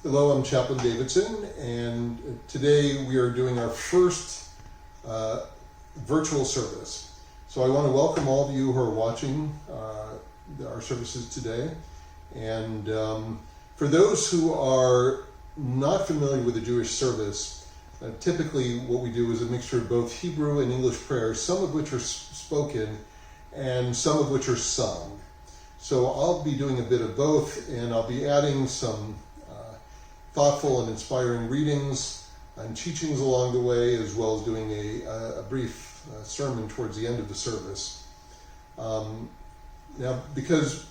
Hello, I'm Chaplain Davidson, and today we are doing our first virtual service. So I want to welcome all of you who are watching our services today. And for those who are not familiar with the Jewish service, typically what we do is a mixture of both Hebrew and English prayers, some of which are spoken and some of which are sung. So I'll be doing a bit of both, and I'll be adding some thoughtful and inspiring readings and teachings along the way, as well as doing a brief sermon towards the end of the service. Now, because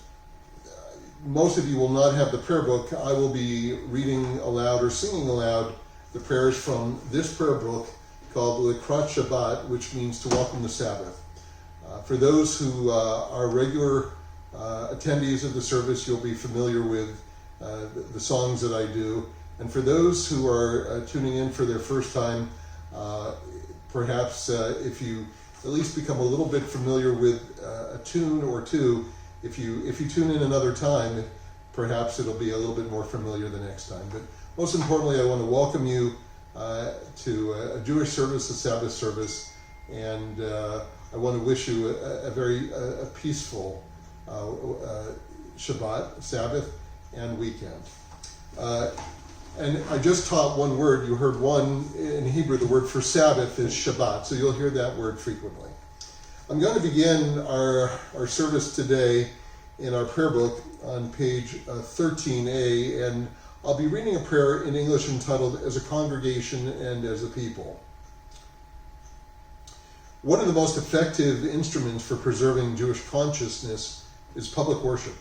most of you will not have the prayer book, I will be reading aloud or singing aloud the prayers from this prayer book called Likrat Shabbat, which means to welcome the Sabbath. For those who are regular attendees of the service, you'll be familiar with the songs that I do. And for those who are tuning in for their first time, perhaps if you at least become a little bit familiar with a tune or two, if you tune in another time, perhaps it'll be a little bit more familiar the next time. But most importantly, I want to welcome you to a Jewish service, a Sabbath service, and I want to wish you a very peaceful Shabbat, Sabbath, and weekend. And I just taught one word. You heard one in Hebrew. The word for Sabbath is Shabbat, so you'll hear that word frequently. I'm going to begin our service today in our prayer book on page 13a, and I'll be reading a prayer in English entitled As a Congregation and as a People. One of the most effective instruments for preserving Jewish consciousness is public worship.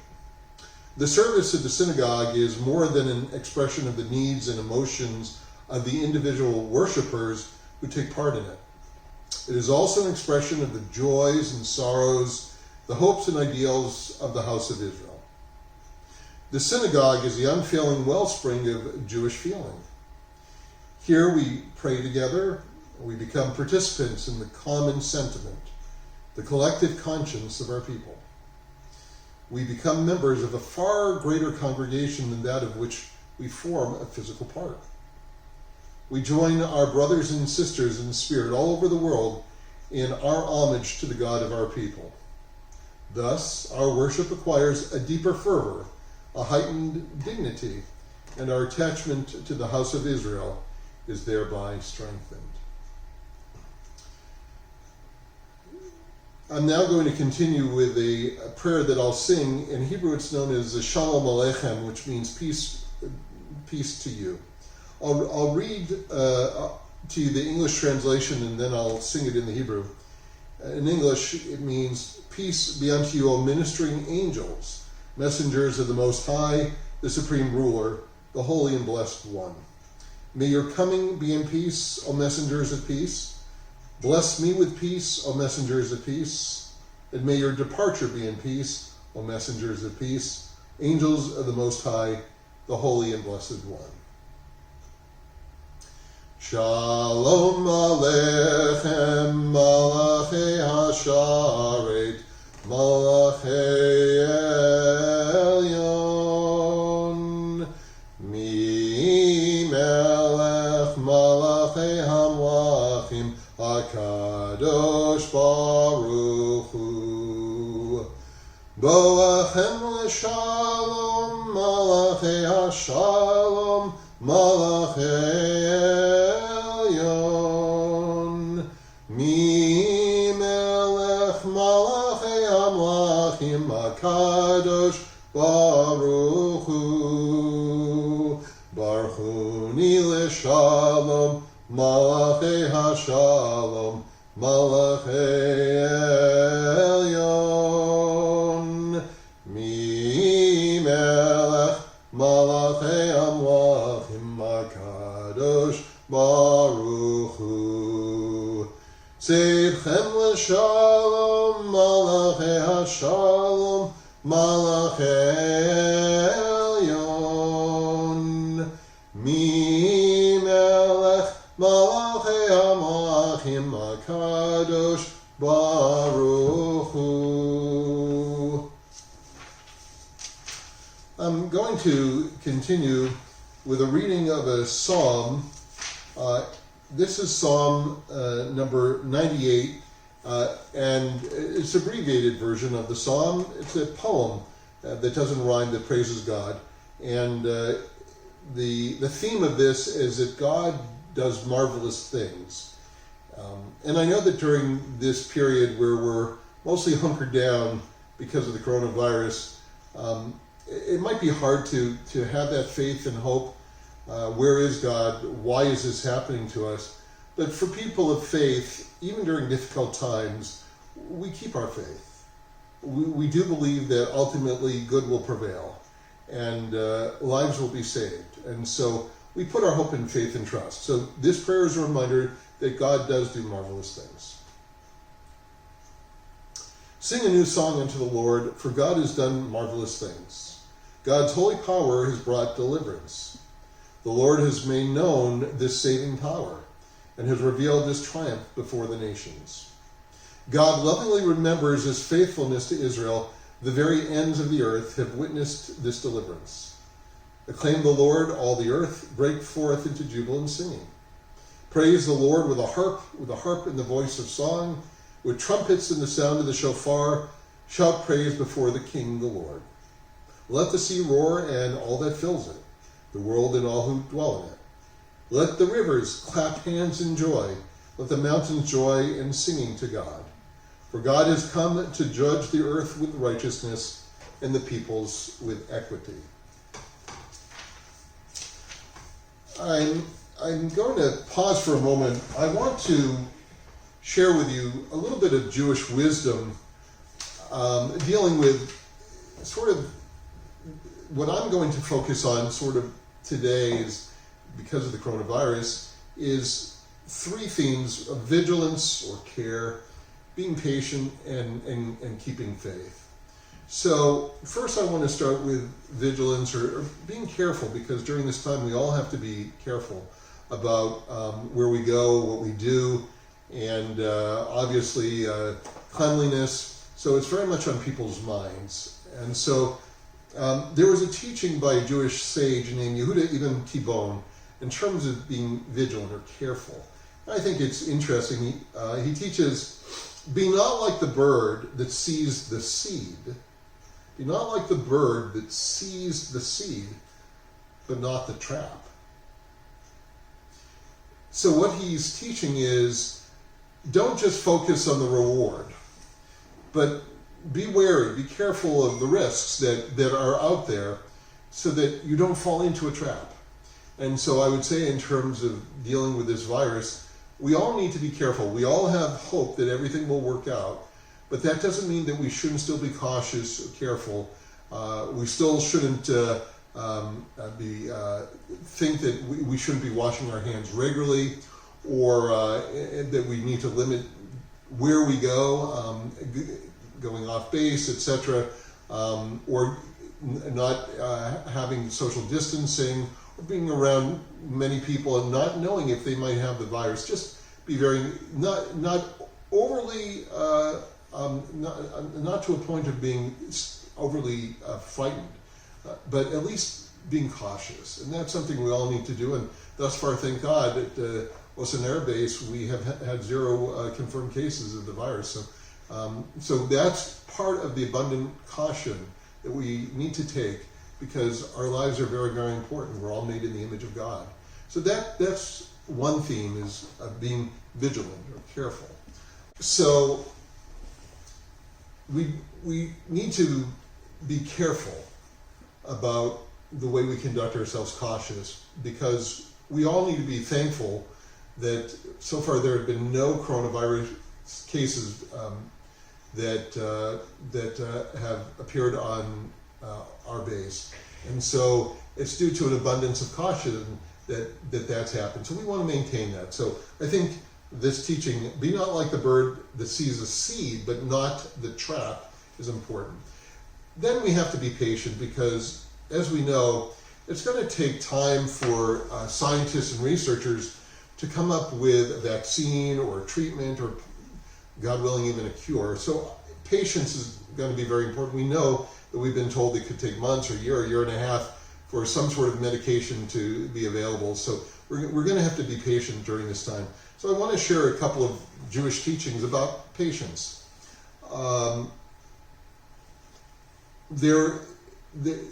The service at the synagogue is more than an expression of the needs and emotions of the individual worshipers who take part in it. It is also an expression of the joys and sorrows, the hopes and ideals of the house of Israel. The synagogue is the unfailing wellspring of Jewish feeling. Here we pray together, and we become participants in the common sentiment, the collective conscience of our people. We become members of a far greater congregation than that of which we form a physical part. We join our brothers and sisters in the Spirit all over the world in our homage to the God of our people. Thus, our worship acquires a deeper fervor, a heightened dignity, and our attachment to the house of Israel is thereby strengthened. I'm now going to continue with a prayer that I'll sing. In Hebrew, it's known as the Shalom Aleichem, which means peace to you. I'll read to you the English translation, and then I'll sing it in the Hebrew. In English, it means, peace be unto you, O ministering angels, messengers of the Most High, the Supreme Ruler, the Holy and Blessed One. May your coming be in peace, O messengers of peace. Bless me with peace, O messengers of peace, and may your departure be in peace, O messengers of peace, angels of the Most High, the Holy and Blessed One. Shalom Aleichem, Malachei Hasharet, Malachei Elyon, Mi Melech Malachei Hamlachim, HaKadosh Baruch Hu. Boachem l'shalom, Malachei HaShalom, Malachei Elyon. Mi Melech Malachei Hamlachim, HaKadosh Baruch Hu. Barchuni l'shalom, Malachei HaShalom, Malachei Elyon. Mi Melech Malachei Amlachim, HaKadosh Baruch Hu. Seidchem l'shalom, Malachei HaShalom, Malachei Elyon. Mi Melech Malachei Amlachim, HaKadosh Baruch Hu. I'm going to continue with a reading of a psalm. This is Psalm number 98, and it's an abbreviated version of the psalm. It's a poem that doesn't rhyme, that praises God. And the theme of this is that God does marvelous things. And I know that during this period where we're mostly hunkered down because of the coronavirus, it might be hard to have that faith and hope. Where is God? Why is this happening to us? But for people of faith, even during difficult times, we keep our faith. We do believe that ultimately good will prevail and lives will be saved. And so we put our hope in faith and trust. So this prayer is a reminder that God does do marvelous things. Sing a new song unto the Lord, for God has done marvelous things. God's holy power has brought deliverance. The Lord has made known this saving power and has revealed his triumph before the nations. God lovingly remembers his faithfulness to Israel. The very ends of the earth have witnessed this deliverance. Acclaim the Lord, all the earth, break forth into jubilant singing. Praise the Lord with a harp in the voice of song, with trumpets in the sound of the shofar. Shout praise before the King, the Lord. Let the sea roar and all that fills it, the world and all who dwell in it. Let the rivers clap hands in joy. Let the mountains joy in singing to God. For God has come to judge the earth with righteousness and the peoples with equity. I'm going to pause for a moment. I want to share with you a little bit of Jewish wisdom dealing with sort of what I'm going to focus on sort of today is, because of the coronavirus, is three themes of vigilance or care, being patient, and keeping faith. So first I want to start with vigilance or being careful, because during this time we all have to be careful about where we go, what we do, and obviously cleanliness. So it's very much on people's minds. And so there was a teaching by a Jewish sage named Yehuda Ibn Tibon in terms of being vigilant or careful. I think it's interesting. He teaches, be not like the bird that sees the seed. Be not like the bird that sees the seed, but not the trap. So what he's teaching is, don't just focus on the reward, but be wary, be careful of the risks that are out there so that you don't fall into a trap. And so I would say, in terms of dealing with this virus, we all need to be careful. We all have hope that everything will work out, but that doesn't mean that we shouldn't still be cautious or careful. We still shouldn't think that we shouldn't be washing our hands regularly, or that we need to limit where we go, going off base, etc., or not having social distancing, or being around many people and not knowing if they might have the virus. Just be very, not overly, not to a point of being overly frightened, but at least being cautious. And that's something we all need to do. And thus far, thank God, at Osan Air Base, we have had 0 confirmed cases of the virus. So that's part of the abundant caution that we need to take, because our lives are very, very important. We're all made in the image of God. So that's one theme, is being vigilant or careful. So we need to be careful about the way we conduct ourselves, cautious, because we all need to be thankful that so far there have been no coronavirus cases that have appeared on our base. And so it's due to an abundance of caution that's happened. So we want to maintain that. So I think this teaching, be not like the bird that sees a seed, but not the trap, is important. Then we have to be patient, because, as we know, it's going to take time for scientists and researchers to come up with a vaccine or a treatment, or, God willing, even a cure. So patience is going to be very important. We know that we've been told it could take months or a year and a half for some sort of medication to be available. So we're going to have to be patient during this time. So I want to share a couple of Jewish teachings about patience.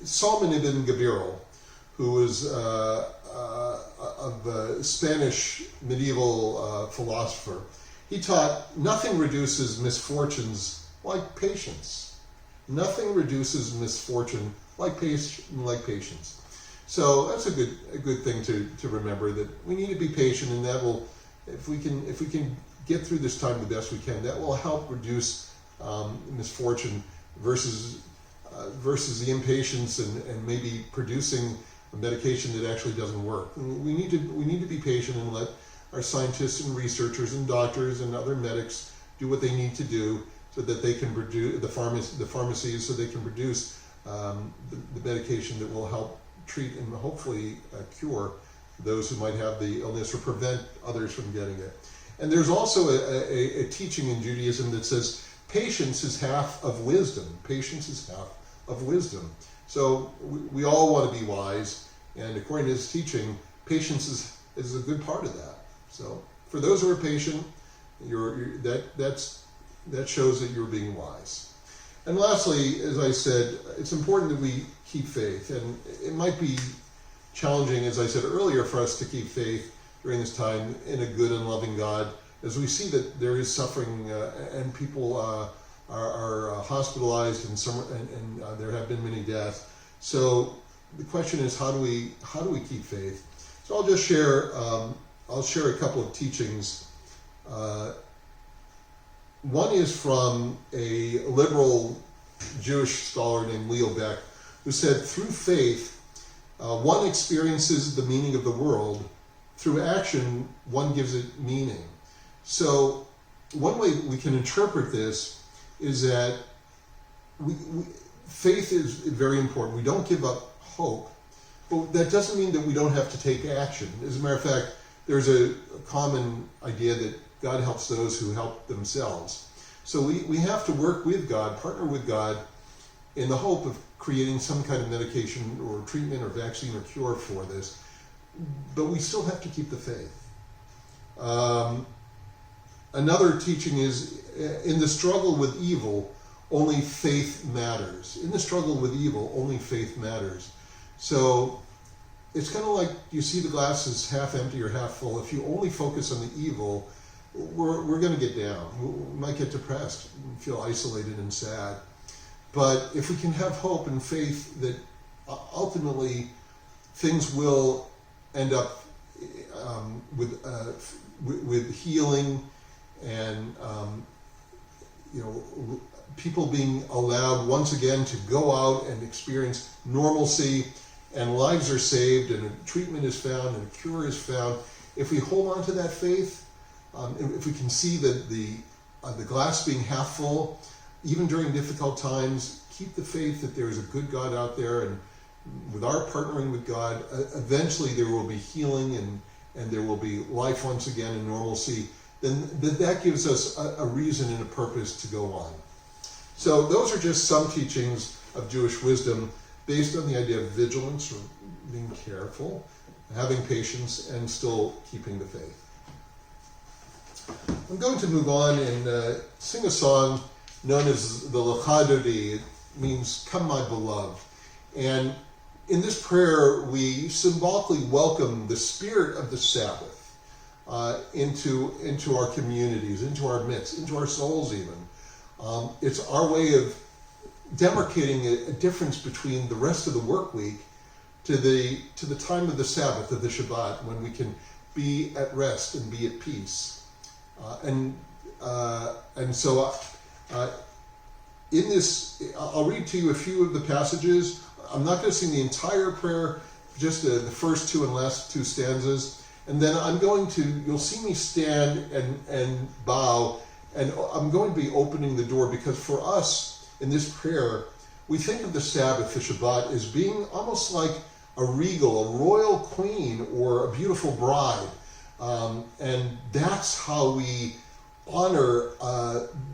Solomon ibn Gabriel, who was a Spanish medieval philosopher, he taught nothing reduces misfortunes like patience. Nothing reduces misfortune like patience. So that's a good thing to remember, that we need to be patient, and that will, if we can get through this time the best we can, that will help reduce misfortune versus the impatience and maybe producing a medication that actually doesn't work. We need to be patient and let our scientists and researchers and doctors and other medics do what they need to do, so that they can produce the pharmacies, so they can produce the medication that will help treat and hopefully cure those who might have the illness or prevent others from getting it. And there's also a teaching in Judaism that says patience is half of wisdom. Patience is half of wisdom. So we all want to be wise, and according to this teaching, patience is a good part of that. So for those who are patient, that shows that you're being wise. And lastly, as I said, it's important that we keep faith, and it might be challenging, as I said earlier, for us to keep faith during this time in a good and loving God, as we see that there is suffering and people are hospitalized, and there have been many deaths. So the question is, how do we keep faith? So I'll just share a couple of teachings. One is from a liberal Jewish scholar named Leo Beck, who said, through faith, one experiences the meaning of the world. Through action, one gives it meaning. So one way we can interpret this is that faith is very important. We don't give up hope, but that doesn't mean that we don't have to take action. As a matter of fact, there's a common idea that God helps those who help themselves. So we have to work with God, partner with God, in the hope of creating some kind of medication or treatment or vaccine or cure for this. But we still have to keep the faith. Another teaching is, in the struggle with evil, only faith matters. In the struggle with evil, only faith matters. So it's kind of like you see the glass is half empty or half full. If you only focus on the evil, we're going to get down. We might get depressed, feel isolated and sad. But if we can have hope and faith that ultimately things will end up with healing and people being allowed once again to go out and experience normalcy, and lives are saved, and a treatment is found, and a cure is found. If we hold on to that faith, if we can see the glass being half full, even during difficult times, keep the faith that there is a good God out there, and with our partnering with God, eventually there will be healing and there will be life once again in normalcy. Then that gives us a reason and a purpose to go on. So those are just some teachings of Jewish wisdom based on the idea of vigilance, or being careful, having patience, and still keeping the faith. I'm going to move on and sing a song known as the Lecha Dodi. It means, "Come, my beloved." And in this prayer, we symbolically welcome the spirit of the Sabbath into our communities, into our midst, into our souls even. It's our way of demarcating a difference between the rest of the work week to the time of the Sabbath, of the Shabbat, when we can be at rest and be at peace. And so in this, I'll read to you a few of the passages. I'm not going to sing the entire prayer, just the first two and last two stanzas. And then you'll see me stand and bow, and I'm going to be opening the door, because for us in this prayer, we think of the Sabbath, the Shabbat, as being almost like a regal, a royal queen, or a beautiful bride. And that's how we honor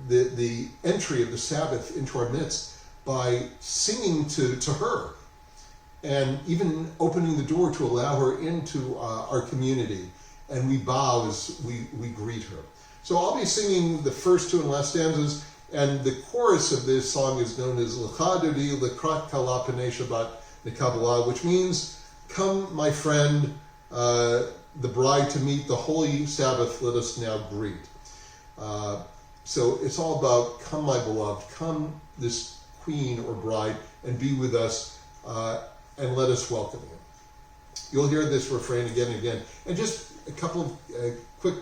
the entry of the Sabbath into our midst, by singing to her. and even opening the door to allow her into our community. And we bow as we greet her. So I'll be singing the first two and last stanzas, and the chorus of this song is known as L'cha dodi l'krat kala p'nei Shabbat nekabala, which means, come, my friend, the bride to meet the holy Sabbath, let us now greet. So it's all about, come, my beloved, come, this queen or bride, and be with us, and let us welcome you. You'll hear this refrain again and again. And just a couple of quick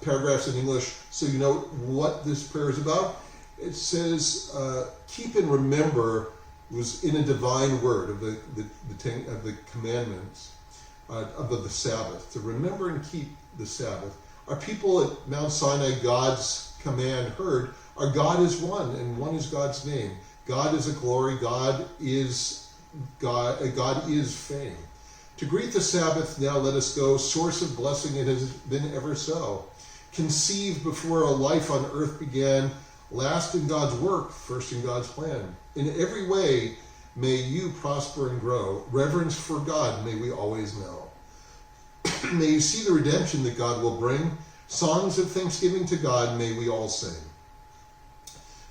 paragraphs in English so you know what this prayer is about. It says, keep and remember was in a divine word of the commandments of the Sabbath, to remember and keep the Sabbath. Our people at Mount Sinai, God's command heard, our God is one, and one is God's name. God is a glory, God is fame. To greet the Sabbath, now let us go, source of blessing it has been ever so. Conceived before a life on earth began, last in God's work, first in God's plan. In every way, may you prosper and grow. Reverence for God may we always know. May you see the redemption that God will bring. Songs of thanksgiving to God may we all sing.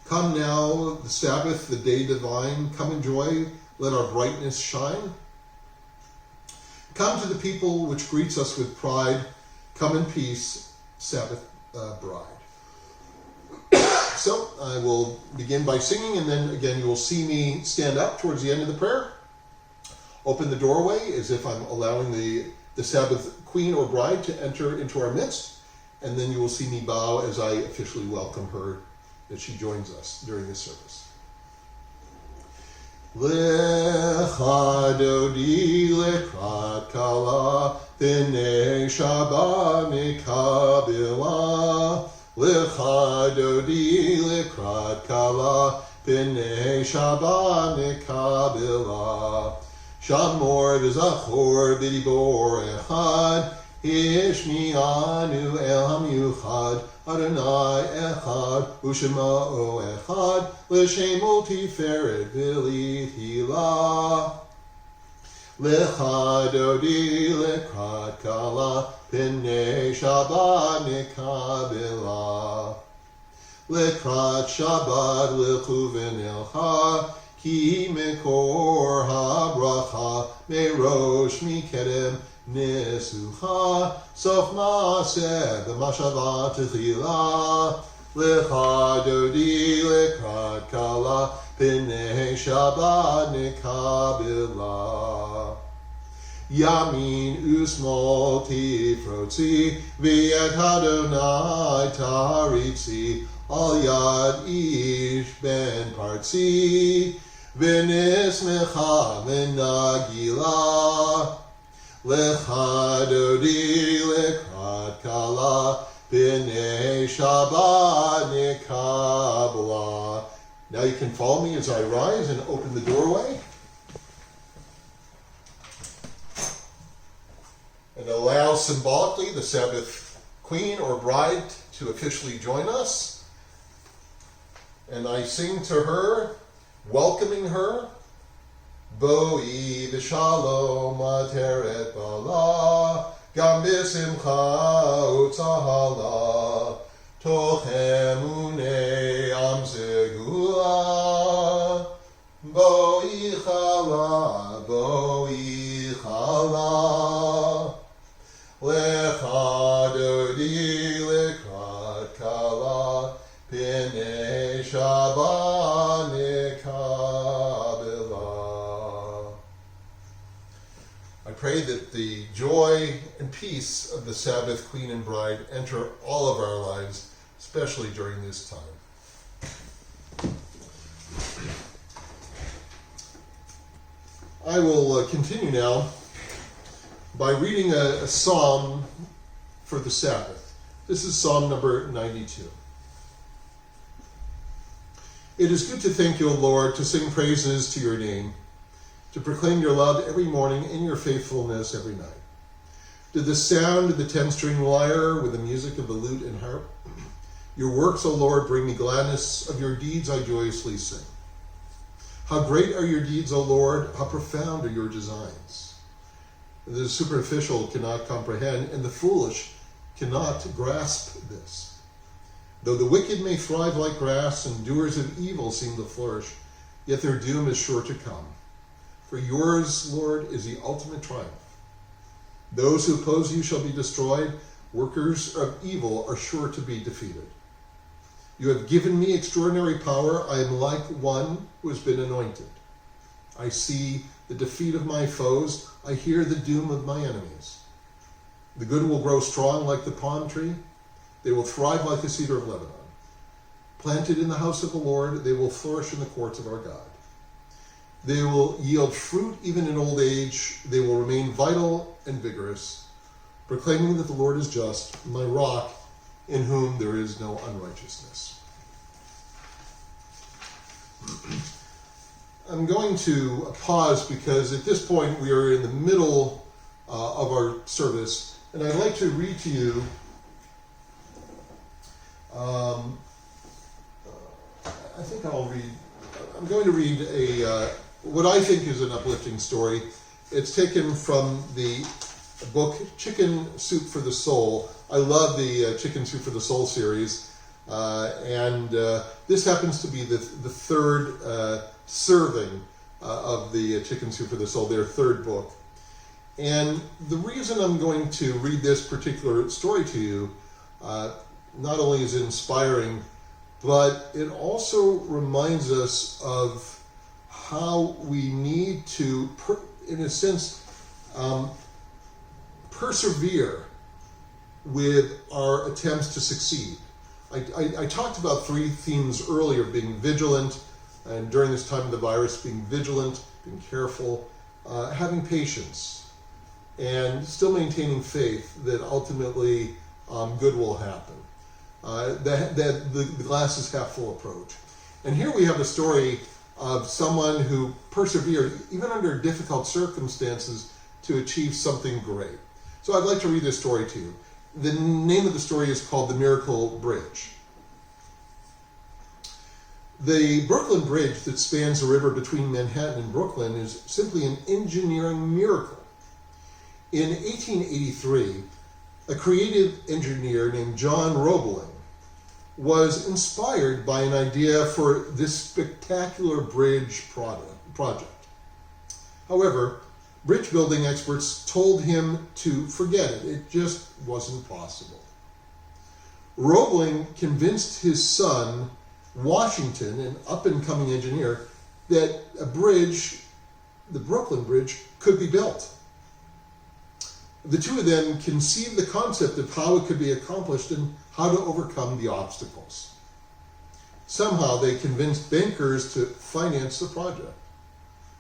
Come now, the Sabbath, the day divine. Come enjoy, let our brightness shine. Come to the people which greets us with pride. Come in peace, Sabbath bride. So I will begin by singing, and then again you will see me stand up towards the end of the prayer. Open the doorway as if I'm allowing the Sabbath queen or bride to enter into our midst. And then you will see me bow as I officially welcome her, that she joins us during this service. L'cha dodi l'krat kala p'nei Shabbat nekabila. L'cha dodi l'krat kala p'nei Shabbat nekabila. Shamor v'zachor v'dibor echad, Ishmi'anu el hamyuchad, Adonai echad, Ushema'o echad, L'shemo tiferet v'lithilah. L'cha dodi l'krat kala, P'nei Shabbat nekabila. L'krat Shabbat l'chu v'nilcha, Ki mekor habracha, Merosh mikedem, Nesucha, sof maaseh, b'mashava techila. L'cha dodi l'krat kala, p'nei Shabbat nekabila. Yamin usmol tifrotzi, v'yet Adonai taritzi, al yad ish ben partzi, v'nismecha v'nagila. L'cha dodi l'krat kala, p'nei Shabbat nekabla. Now you can follow me as I rise and open the doorway. And allow symbolically the Sabbath queen or bride to officially join us. And I sing to her, welcoming her, Boi v'shalom ateret bala, gam b'simcha utzahala, toch emunei am segula. Boi chala, boi chala. L'cha dodi l'krat kala, p'nei Shabbat nekabila. I pray that the joy and peace of the Sabbath queen and bride enter all of our lives, especially during this time. I will continue now by reading a psalm for the Sabbath. This is Psalm number 92. It is good to thank you, O Lord, to sing praises to your name, to proclaim your love every morning and your faithfulness every night. To the sound of the 10-string lyre with the music of the lute and harp, your works, O Lord, bring me gladness. Of your deeds I joyously sing. How great are your deeds, O Lord? How profound are your designs? The superficial cannot comprehend, and the foolish cannot grasp this. Though the wicked may thrive like grass, and doers of evil seem to flourish, yet their doom is sure to come. For yours, Lord, is the ultimate triumph. Those who oppose you shall be destroyed. Workers of evil are sure to be defeated. You have given me extraordinary power. I am like one who has been anointed. I see the defeat of my foes. I hear the doom of my enemies. The good will grow strong like the palm tree. They will thrive like the cedar of Lebanon. Planted in the house of the Lord, they will flourish in the courts of our God. They will yield fruit even in old age. They will remain vital and vigorous, proclaiming that the Lord is just, my rock, in whom there is no unrighteousness. I'm going to pause because at this point we are in the middle of our service, and I'd like to read to you I'm going to read what I think is an uplifting story. It's taken from the book Chicken Soup for the Soul. I love the Chicken Soup for the Soul series, and this happens to be the third serving of the Chicken Soup for the Soul, their third book. And the reason I'm going to read this particular story to you, not only is it inspiring, but it also reminds us of how we need to, in a sense, persevere with our attempts to succeed. I talked about three themes earlier: being vigilant, and during this time of the virus, being vigilant, being careful, having patience, and still maintaining faith that ultimately good will happen. The glass is half full approach. And here we have a story of someone who persevered, even under difficult circumstances, to achieve something great. So I'd like to read this story to you. The name of the story is called The Miracle Bridge. The Brooklyn Bridge that spans the river between Manhattan and Brooklyn is simply an engineering miracle. In 1883, a creative engineer named John Roebling was inspired by an idea for this spectacular bridge project. However, bridge building experts told him to forget it. It just wasn't possible. Roebling convinced his son, Washington, an up-and-coming engineer, that a bridge, the Brooklyn Bridge, could be built. The two of them conceived the concept of how it could be accomplished and how to overcome the obstacles. Somehow they convinced bankers to finance the project.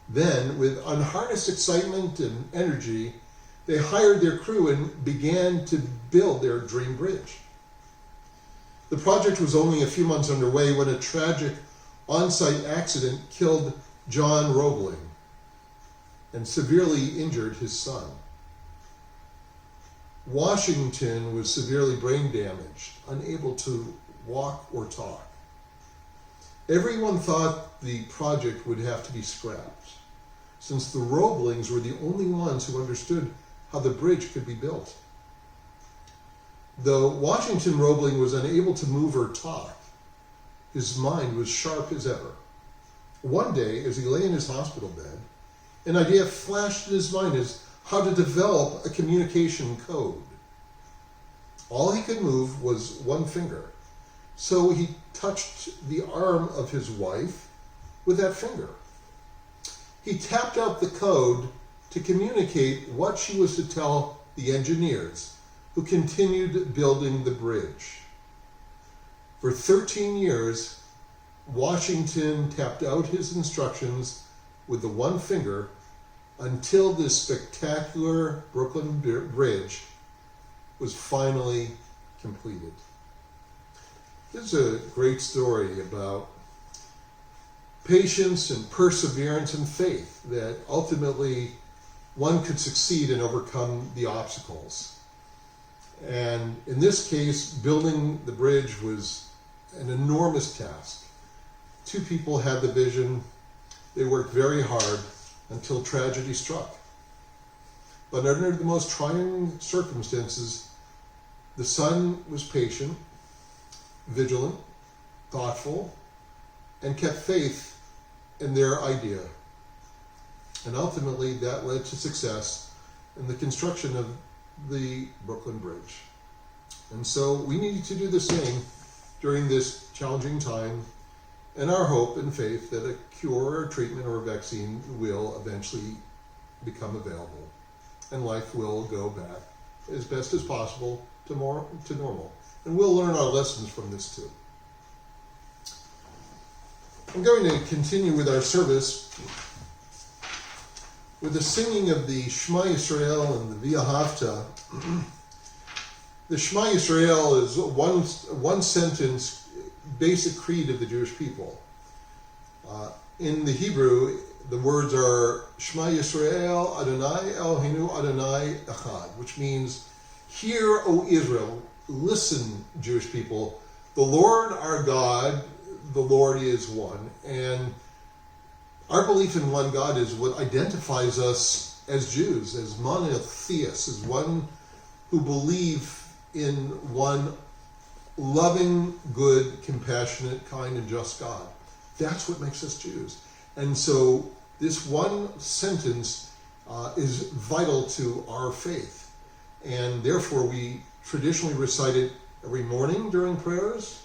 Then, with unharnessed excitement and energy, they hired their crew and began to build their dream bridge. The project was only a few months underway when a tragic on-site accident killed John Roebling and severely injured his son. Washington was severely brain damaged, unable to walk or talk. Everyone thought the project would have to be scrapped, since the Roeblings were the only ones who understood how the bridge could be built. Though Washington Roebling was unable to move or talk, his mind was sharp as ever. One day, as he lay in his hospital bed, an idea flashed in his mind as how to develop a communication code. All he could move was one finger, so he touched the arm of his wife with that finger. He tapped out the code to communicate what she was to tell the engineers, who continued building the bridge. For 13 years, Washington tapped out his instructions with the one finger until this spectacular Brooklyn Bridge was finally completed. This is a great story about patience and perseverance and faith, that ultimately one could succeed and overcome the obstacles. And in this case, building the bridge was an enormous task. Two people had the vision, They worked very hard until tragedy struck. But under the most trying circumstances, the son was patient, vigilant, thoughtful, and kept faith in their idea. And ultimately, that led to success in the construction of the Brooklyn Bridge. And so we need to do the same during this challenging time, and our hope and faith that a cure or treatment or a vaccine will eventually become available, and life will go back as best as possible to normal. And we'll learn our lessons from this too. I'm going to continue with our service with the singing of the Shema Yisrael and the V'ahavta. The Shema Yisrael is one sentence basic creed of the Jewish people. In the Hebrew, the words are Shema Yisrael Adonai Eloheinu Adonai Echad, which means, "Hear, O Israel, listen, Jewish people, the Lord our God, the Lord is one." And our belief in one God is what identifies us as Jews, as monotheists, as one who believe in one loving, good, compassionate, kind, and just God. That's what makes us Jews. And so this one sentence is vital to our faith. And therefore we traditionally recite it every morning during prayers,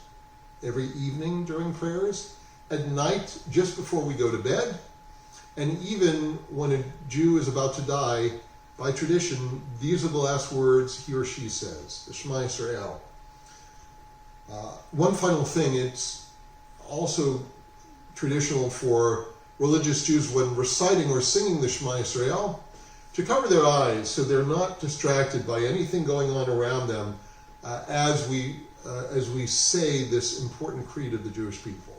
every evening during prayers, at night just before we go to bed, and even when a Jew is about to die, by tradition, these are the last words he or she says, the Shema Yisrael. One final thing, it's also traditional for religious Jews when reciting or singing the Shema Yisrael to cover their eyes so they're not distracted by anything going on around them as we say this important creed of the Jewish people,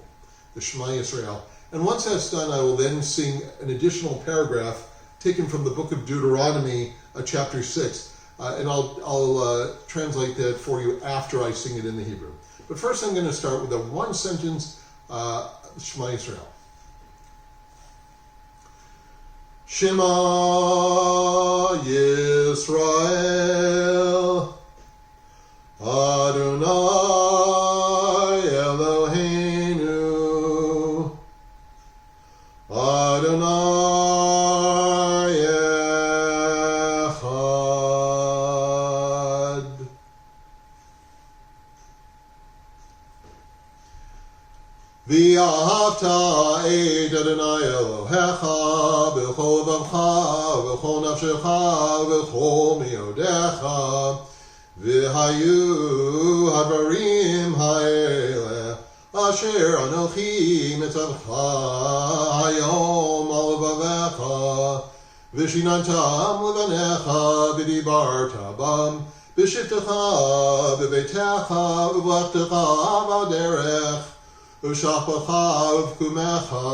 the Shema Yisrael. And once that's done, I will then sing an additional paragraph taken from the book of Deuteronomy, chapter 6. And I'll translate that for you after I sing it in the Hebrew. But first I'm going to start with a one sentence Shema Yisrael. Shema Yisrael Adonai Eloheinu Adonai Echad. V'ahavta et Adonai Elohecha b'chol vavcha v'chol nafshecha v'chol miodecha v'hayu hadvarim ha'eleh asher anochi mitzavcha hayom al levavecha v'shinantam levanecha v'dibarta bam b'shivtecha b'beitecha v'vlachtecha v'aderech v'shachlecha v'kumecha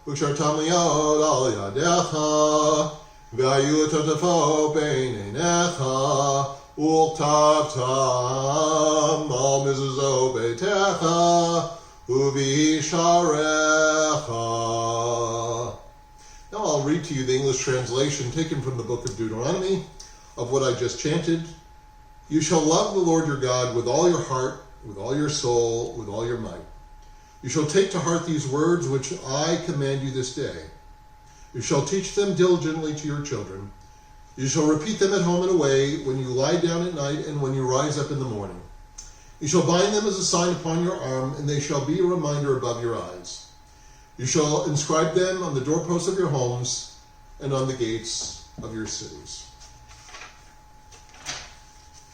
v'kshartam liyod al yadecha v'hayu l'totafo bein einecha U'ktavtam al mizuzo beitecha u'visharecha. Now I'll read to you the English translation taken from the book of Deuteronomy of what I just chanted. You shall love the Lord your God with all your heart, with all your soul, with all your might. You shall take to heart these words which I command you this day. You shall teach them diligently to your children. You shall repeat them at home and away, when you lie down at night and when you rise up in the morning. You shall bind them as a sign upon your arm, and they shall be a reminder above your eyes. You shall inscribe them on the doorposts of your homes and on the gates of your cities.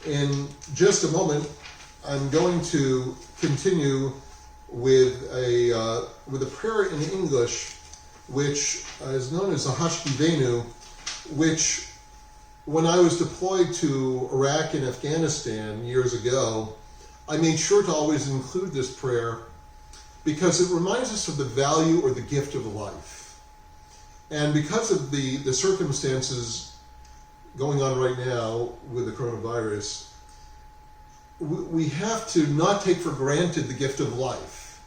In just a moment, I'm going to continue with a prayer in English, which is known as a Hashkivenu, which when I was deployed to Iraq and Afghanistan years ago, I made sure to always include this prayer because it reminds us of the value or the gift of life. And because of the circumstances going on right now with the coronavirus, we have to not take for granted the gift of life.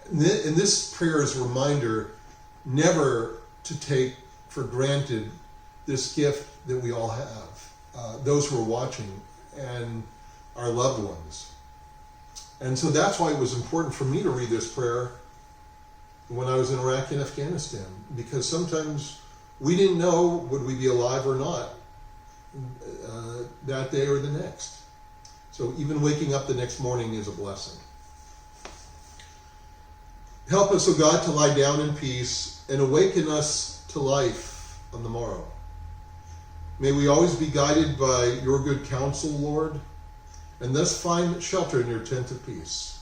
And this prayer is a reminder never to take for granted this gift that we all have, those who are watching and our loved ones. And so that's why it was important for me to read this prayer when I was in Iraq and Afghanistan, because sometimes we didn't know would we be alive or not that day or the next. So even waking up the next morning is a blessing. Help us, O God, to lie down in peace and awaken us to life on the morrow. May we always be guided by your good counsel, Lord, and thus find shelter in your tent of peace.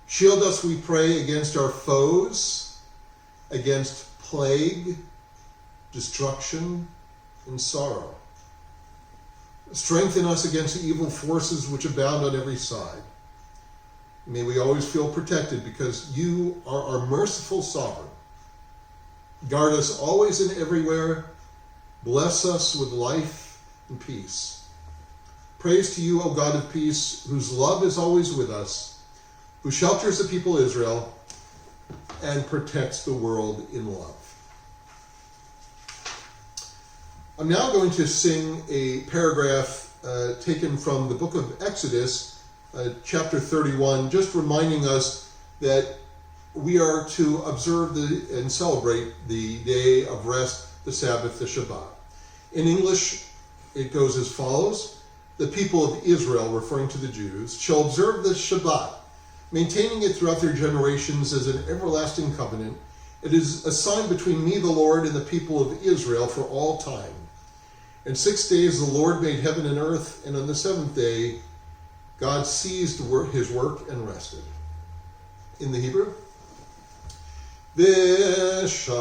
Shield us, we pray, against our foes, against plague, destruction, and sorrow. Strengthen us against the evil forces which abound on every side. May we always feel protected because you are our merciful sovereign. Guard us always and everywhere. Bless us with life and peace. Praise to you, O God of peace, whose love is always with us, who shelters the people of Israel and protects the world in love. I'm now going to sing a paragraph taken from the book of Exodus, chapter 31, just reminding us that we are to observe and celebrate the day of rest, the Sabbath, the Shabbat. In English, it goes as follows. The people of Israel, referring to the Jews, shall observe the Shabbat, maintaining it throughout their generations as an everlasting covenant. It is a sign between me, the Lord, and the people of Israel for all time. In 6 days the Lord made heaven and earth, and on the seventh day God ceased his work and rested. In the Hebrew, Vishamru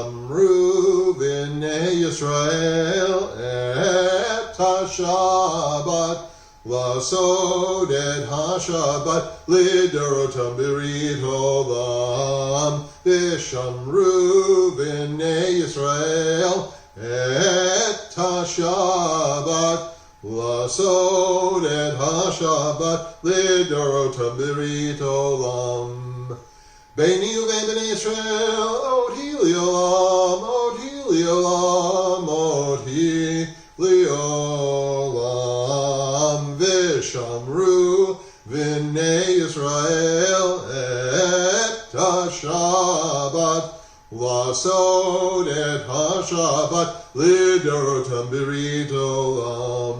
v'nei Yisrael et ha-Shabbat Lasod et ha-Shabbat lidorotam birit olam Vishamru v'nei Yisrael et ha-Shabbat Lasod et ha-Shabbat lidorotam birit olam Beini uvein b'nei Yisrael, oti liolam, oti liolam, oti liolam. Vishamru v'nei Yisrael et ha-Shabbat, lasod et ha-Shabbat, lidorotam birit olam.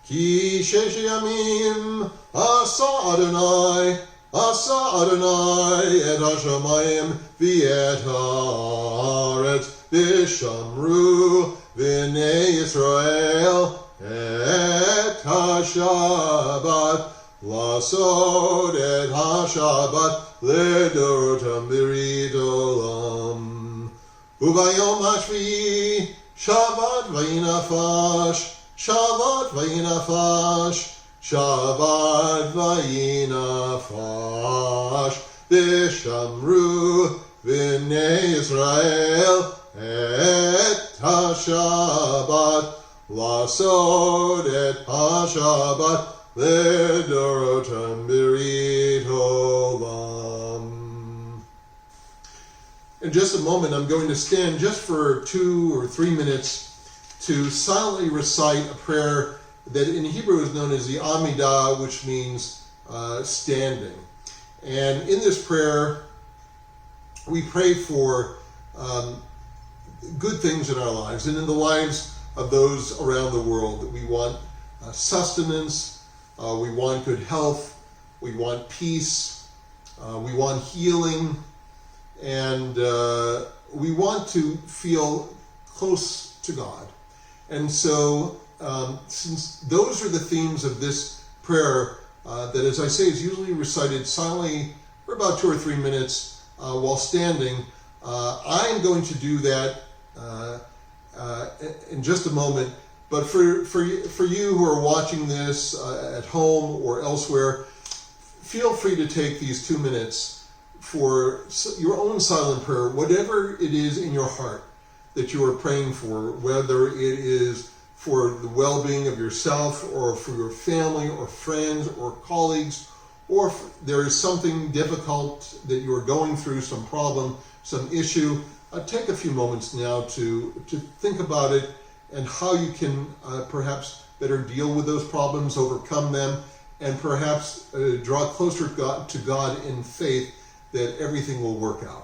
Ki shesh yamim asa Adonai, Asa Adonai et ha-shamayim v'et haaretz v'shamru v'nei Yisrael et ha-Shabbat lasod et ha-Shabbat lidorotam birit olam. U'bayom hashvi'i Shabbat v'yinafash Shabbat v'yinafash Shabbat v'yinafash v'shamru v'nei Yisrael et ha-Shabbat lasod et ha-Shabbat lidorotam birit olam. In just a moment, I'm going to stand just for 2 or 3 minutes to silently recite a prayer that in Hebrew is known as the Amidah, which means standing. And in this prayer, we pray for good things in our lives and in the lives of those around the world. That we want sustenance, we want good health, we want peace, we want healing, and we want to feel close to God. And so, since those are the themes of this prayer, that, as I say, is usually recited silently for about 2 or 3 minutes while standing, I'm going to do that in just a moment. But for you who are watching this at home or elsewhere, feel free to take these 2 minutes for your own silent prayer, whatever it is in your heart that you are praying for, whether it is for the well-being of yourself or for your family or friends or colleagues, or if there is something difficult that you are going through, some problem, some issue, take a few moments now to think about it and how you can perhaps better deal with those problems, overcome them, and perhaps draw closer to God in faith that everything will work out.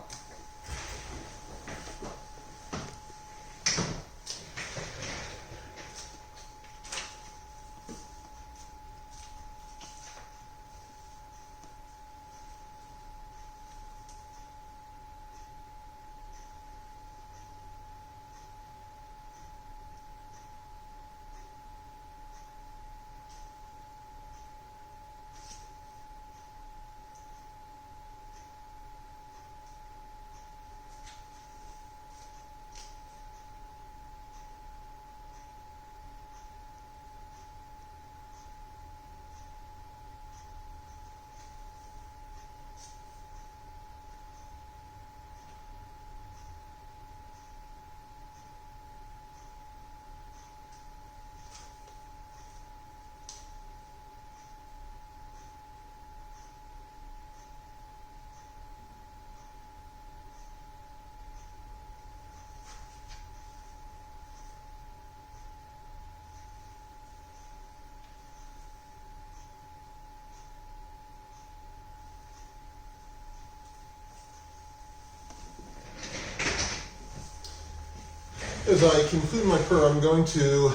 As I conclude my prayer, I'm going to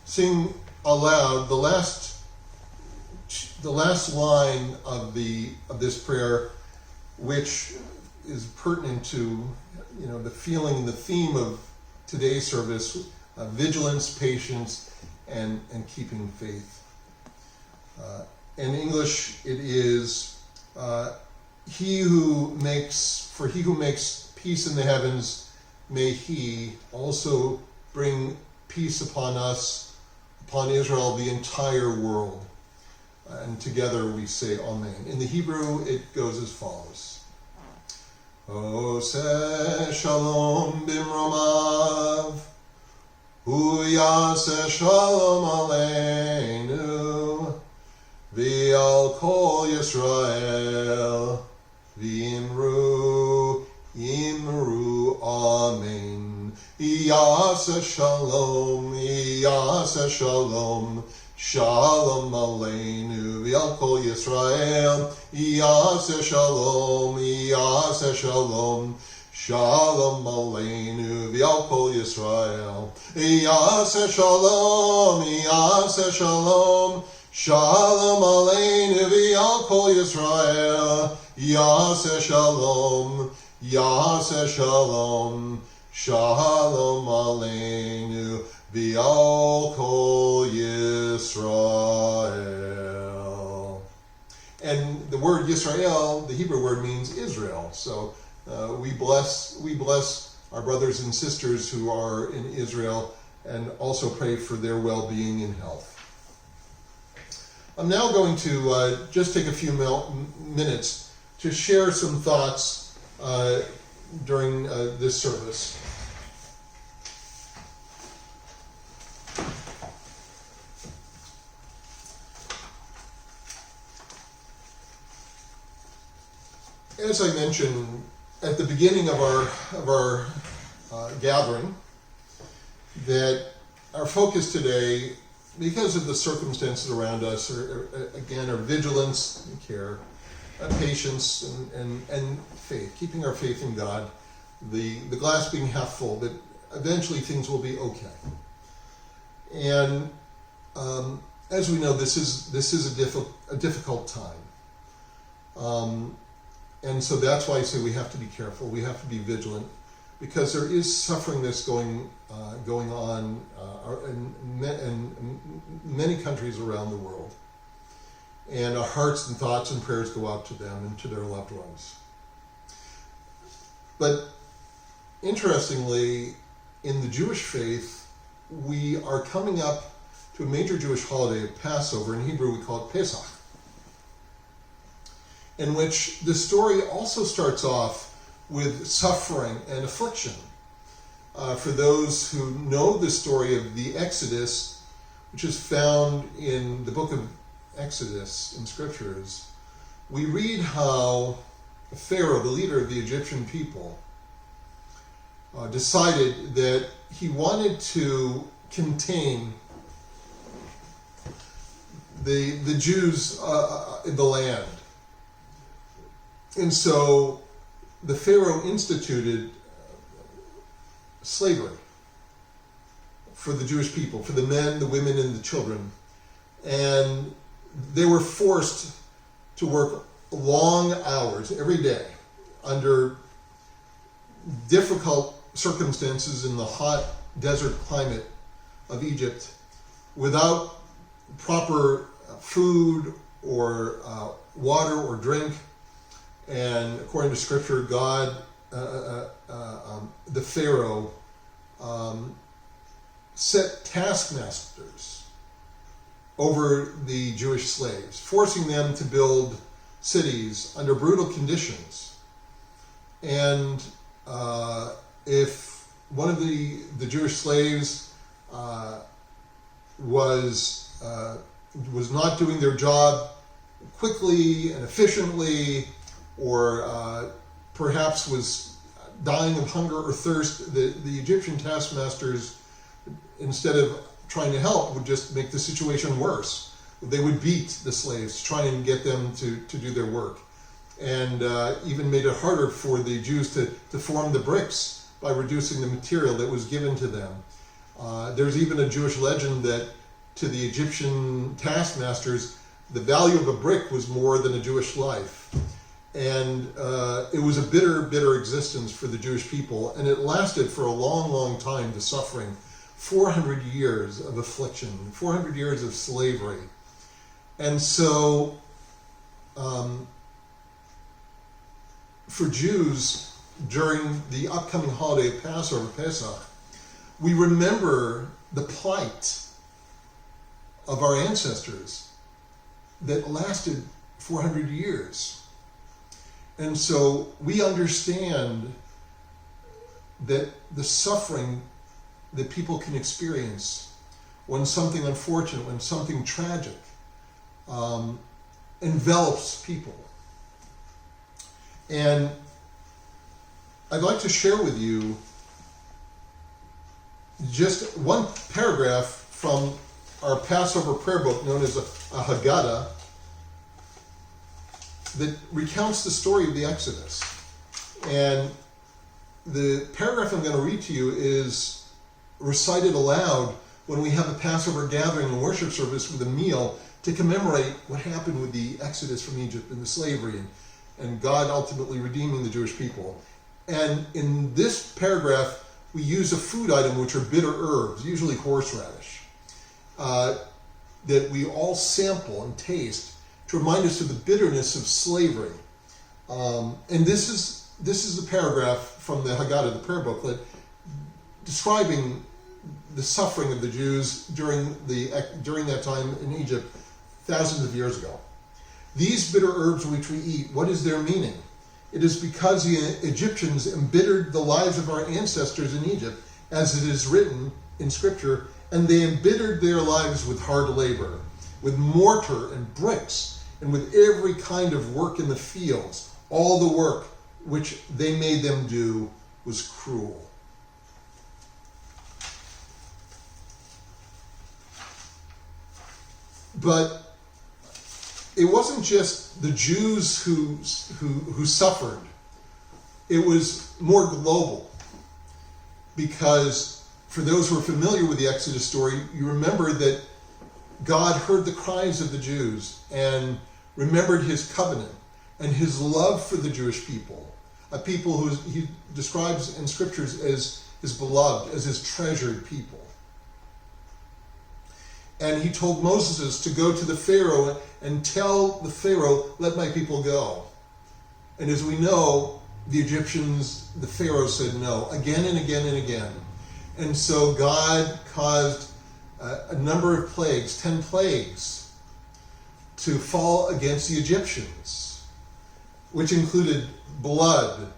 sing aloud the last line of this prayer, which is pertinent to the feeling and the theme of today's service: vigilance, patience, and keeping faith. In English, it is he who makes peace in the heavens. May he also bring peace upon us, upon Israel, the entire world. And together we say Amen. In the Hebrew, it goes as follows. Oseh shalom bimromav, hu yaseh shalom aleinu, v'al kol Yisrael, v'imru Amen. Yaseh shalom, shalom aleinu, v'al kol Yisrael. Yaseh shalom, shalom aleinu, v'al kol Yisrael. Yaseh shalom, shalom aleinu, v'al kol Yisrael. Yaseh shalom, shalom aleinu, v'al kol Yisrael. And the word Yisrael, the Hebrew word, means Israel. So we bless our brothers and sisters who are in Israel, and also pray for their well-being and health. I'm now going to just take a few minutes to share some thoughts during this service. As I mentioned at the beginning of our gathering, that our focus today, because of the circumstances around us, are vigilance and care, patience and faith, keeping our faith in God, the glass being half full, that eventually things will be okay. And as we know, this is a difficult time, and so that's why I say we have to be careful. We have to be vigilant, because there is suffering that's going on in many countries around the world. And our hearts and thoughts and prayers go out to them and to their loved ones. But interestingly, in the Jewish faith, we are coming up to a major Jewish holiday of Passover. In Hebrew, we call it Pesach, in which the story also starts off with suffering and affliction. For those who know the story of the Exodus, which is found in the book of Exodus in scriptures, we read how Pharaoh, the leader of the Egyptian people, decided that he wanted to contain the Jews in the land. And so the Pharaoh instituted slavery for the Jewish people, for the men, the women, and the children. And they were forced to work long hours every day under difficult circumstances in the hot desert climate of Egypt without proper food or water or drink. And according to Scripture, God, the Pharaoh, set taskmasters over the Jewish slaves, forcing them to build cities under brutal conditions. And if one of the Jewish slaves was not doing their job quickly and efficiently, or perhaps was dying of hunger or thirst, the Egyptian taskmasters, instead of trying to help, would just make the situation worse. They would beat the slaves, trying to get them to do their work, and even made it harder for the Jews to form the bricks by reducing the material that was given to them. There's even a Jewish legend that to the Egyptian taskmasters, the value of a brick was more than a Jewish life. And it was a bitter, bitter existence for the Jewish people, and it lasted for a long, long time, the suffering. 400 years of affliction, 400 years of slavery. And so, for Jews, during the upcoming holiday of Passover, Pesach, we remember the plight of our ancestors that lasted 400 years. And so we understand that the suffering that people can experience when something unfortunate, when something tragic envelops people. And I'd like to share with you just one paragraph from our Passover prayer book known as a Haggadah that recounts the story of the Exodus. And the paragraph I'm going to read to you is recited aloud when we have a Passover gathering and worship service with a meal to commemorate what happened with the Exodus from Egypt and the slavery and God ultimately redeeming the Jewish people. And in this paragraph, we use a food item which are bitter herbs, usually horseradish, that we all sample and taste to remind us of the bitterness of slavery. And this is the paragraph from the Haggadah, the prayer booklet, describing the suffering of the Jews during that time in Egypt, thousands of years ago. These bitter herbs which we eat, what is their meaning? It is because the Egyptians embittered the lives of our ancestors in Egypt, as it is written in Scripture, and they embittered their lives with hard labor, with mortar and bricks, and with every kind of work in the fields. All the work which they made them do was cruel. But it wasn't just the Jews who suffered. It was more global. Because for those who are familiar with the Exodus story, you remember that God heard the cries of the Jews and remembered his covenant and his love for the Jewish people, a people who he describes in scriptures as his beloved, as his treasured people. And he told Moses to go to the Pharaoh and tell the Pharaoh, let my people go. And as we know, the Egyptians, the Pharaoh said no, again and again and again. And so God caused a number of plagues, 10 plagues, to fall against the Egyptians, which included blood,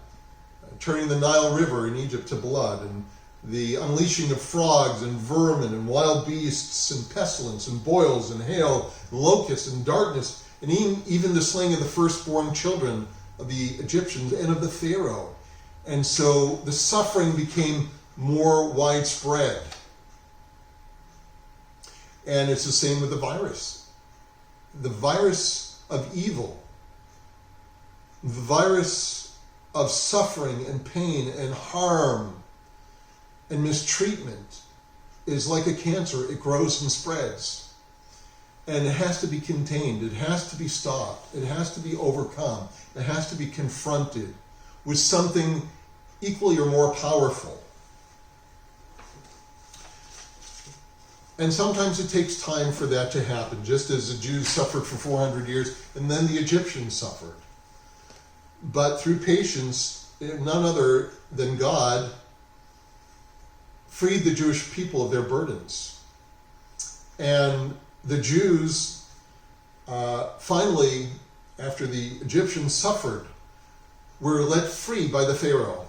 turning the Nile River in Egypt to blood, and the unleashing of frogs and vermin and wild beasts and pestilence and boils and hail and locusts and darkness, and even the slaying of the firstborn children of the Egyptians and of the Pharaoh. And so the suffering became more widespread. And it's the same with the virus. The virus of evil, the virus of suffering and pain and harm and mistreatment is like a cancer. It grows and spreads. And it has to be contained. It has to be stopped. It has to be overcome. It has to be confronted with something equally or more powerful. And sometimes it takes time for that to happen, just as the Jews suffered for 400 years, and then the Egyptians suffered. But through patience, none other than God freed the Jewish people of their burdens. And the Jews finally, after the Egyptians suffered, were let free by the Pharaoh.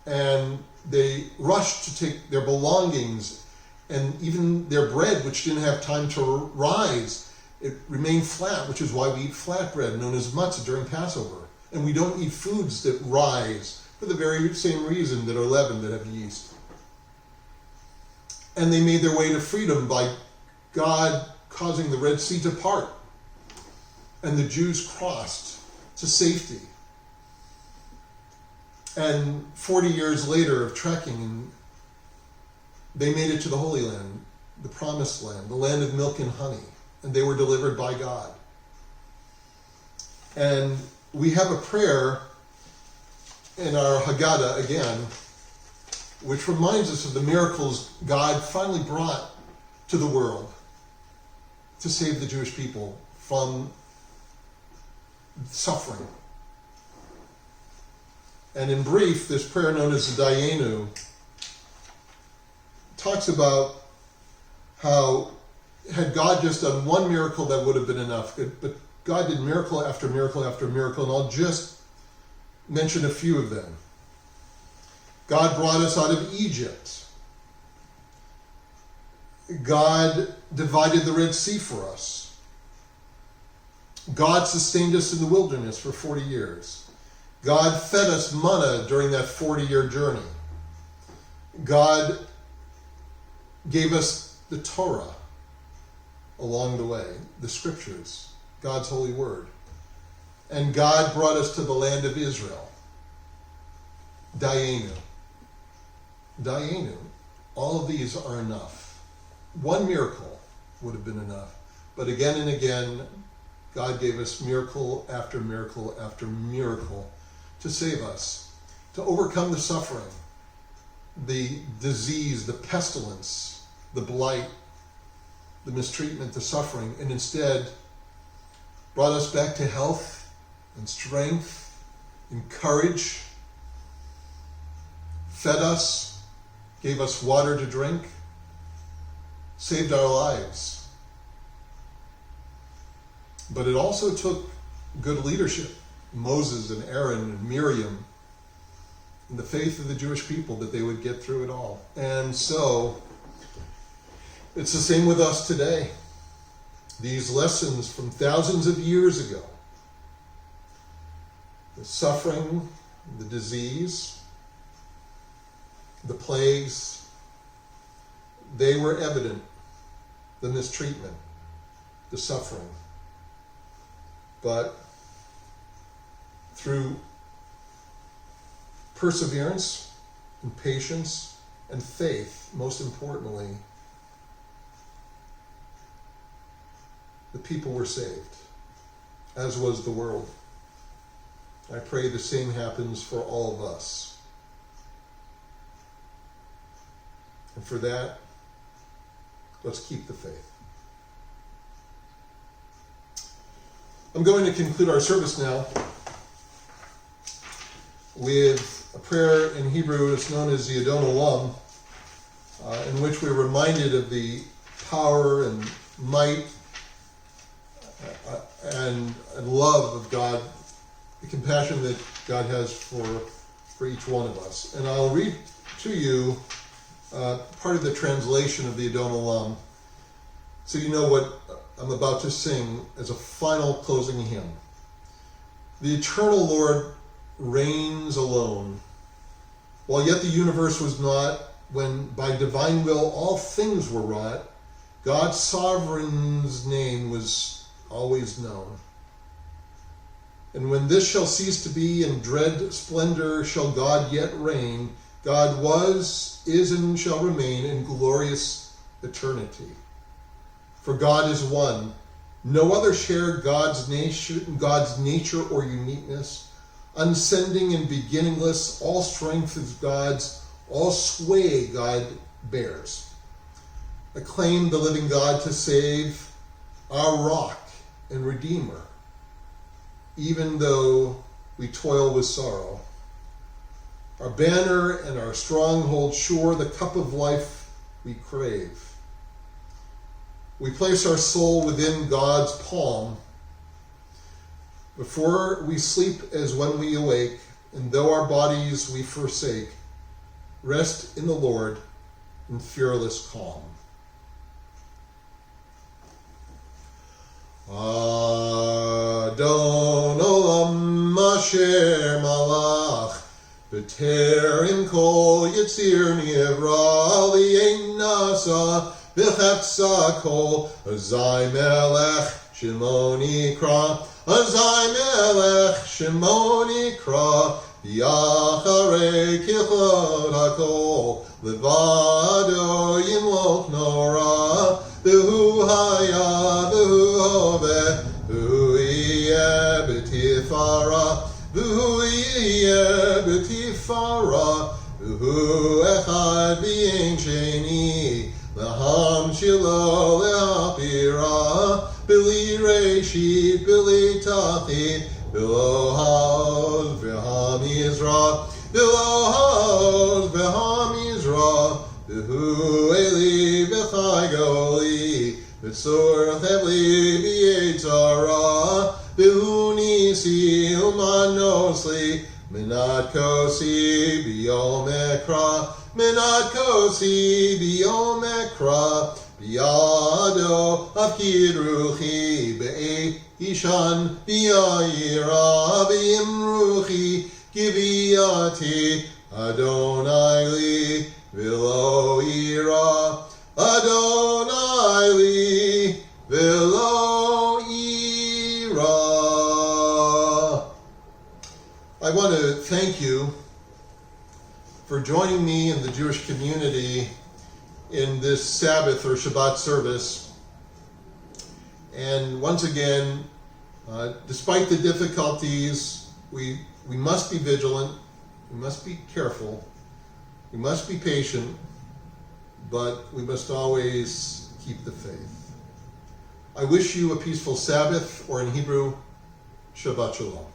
And they rushed to take their belongings and even their bread, which didn't have time to rise. It remained flat, which is why we eat flatbread, known as matzah, during Passover. And we don't eat foods that rise for the very same reason that are leavened, that have yeast. And they made their way to freedom by God causing the Red Sea to part. And the Jews crossed to safety. And 40 years later of trekking, they made it to the Holy Land, the Promised Land, the land of milk and honey. And they were delivered by God. And we have a prayer in our Haggadah again, which reminds us of the miracles God finally brought to the world to save the Jewish people from suffering. And in brief, this prayer known as the Dayenu talks about how had God just done one miracle, that would have been enough. But God did miracle after miracle after miracle, and I'll just mention a few of them. God brought us out of Egypt. God divided the Red Sea for us. God sustained us in the wilderness for 40 years. God fed us manna during that 40-year journey. God gave us the Torah along the way, the scriptures, God's holy word. And God brought us to the land of Israel. Dayenu. Dayenu. All of these are enough. One miracle would have been enough. But again and again, God gave us miracle after miracle after miracle to save us, to overcome the suffering, the disease, the pestilence, the blight, the mistreatment, the suffering, and instead brought us back to health and strength and courage, fed us, gave us water to drink, saved our lives. But it also took good leadership, Moses and Aaron and Miriam, and the faith of the Jewish people that they would get through it all. And so it's the same with us today. These lessons from thousands of years ago, the suffering, the disease, the plagues, they were evident. The mistreatment, the suffering. But through perseverance and patience and faith, most importantly, the people were saved, as was the world. I pray the same happens for all of us. And for that, let's keep the faith. I'm going to conclude our service now with a prayer in Hebrew. It's known as the Adon Olam, in which we're reminded of the power and might and love of God, the compassion that God has for each one of us. And I'll read to you part of the translation of the Adon Olam, so you know what I'm about to sing as a final closing hymn. The eternal Lord reigns alone. While yet the universe was not, when by divine will all things were wrought, God's sovereign's name was always known. And when this shall cease to be, in dread splendor shall God yet reign. God was, is, and shall remain in glorious eternity. For God is one. No other share God's nature or uniqueness. Unsending and beginningless, all strength is God's, all sway God bears. Acclaim the living God to save, our rock and redeemer, even though we toil with sorrow. Our banner and our stronghold sure, the cup of life we crave. We place our soul within God's palm. Before we sleep as when we awake, and though our bodies we forsake, rest in the Lord in fearless calm. Adon olam asher malach b'terim kol yitzir nivra li'ein nasa b'chefza kol azai melech shimoni kra azai melech shimoni kra yacharei kichot hakol levado yimlok nora Behu haya, behu hove, behu yeh b'tifara, behu yeh b'tifara, behu echad v'yein sheni, laham shilo lehapira, b'li reshit, b'li tachit, b'lo ha'oz v'hamizra, b'lo ha'oz v'hamizra, behu eli v'chai goli, B'tzor chevli b'yetzara, behu nisi umanosli, minat kosi b'yom ekra, minat kosi b'yom ekra, b'yado afkid ruchi, be'e ishan b'yayira, b'im ruchi, giviyati, Adonai li, v'lo ira, Adonai li, v'lo ira. I want to thank you for joining me in the Jewish community in this Sabbath or Shabbat service. And once again, despite the difficulties, we must be vigilant, we must be careful, we must be patient, but we must always keep the faith. I wish you a peaceful Sabbath, or in Hebrew, Shabbat Shalom.